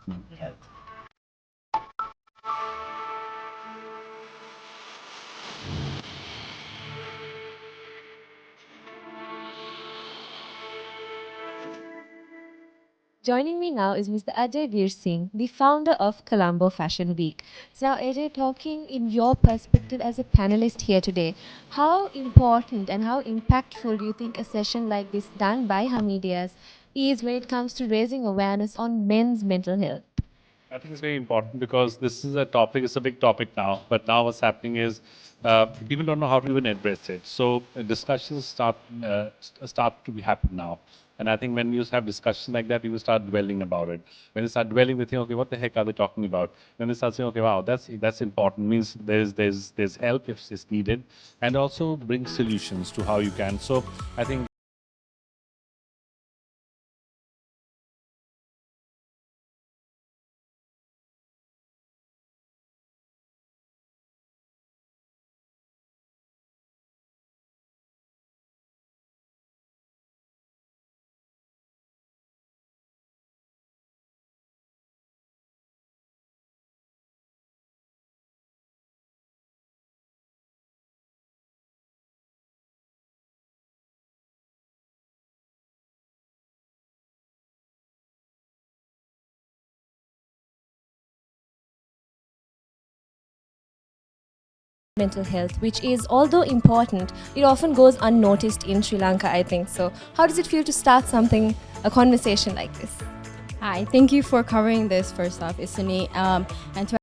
mental health. Joining me now is Mr. Ajay Veer Singh, the founder of Colombo Fashion Week. So now, Ajay, talking in your perspective as a panelist here today, how important and how impactful do you think a session like this done by Hameedias is when it comes to raising awareness on men's mental health? I think it's very important because this is a topic, it's a big topic now, but now what's happening is people don't know how to even address it. So discussions start to be happen now. And I think when you have discussions like that, people start dwelling about it. When they start dwelling, they think, okay, what the heck are they talking about? Then they start saying, okay, wow, that's important. Means there's help if it's needed, and also bring solutions to how you can. So I think Mental health, which is, although important, it often goes unnoticed in Sri Lanka, I think. So, how does it feel to start something, a conversation like this? Hi, thank you for covering this first off, Isani, and to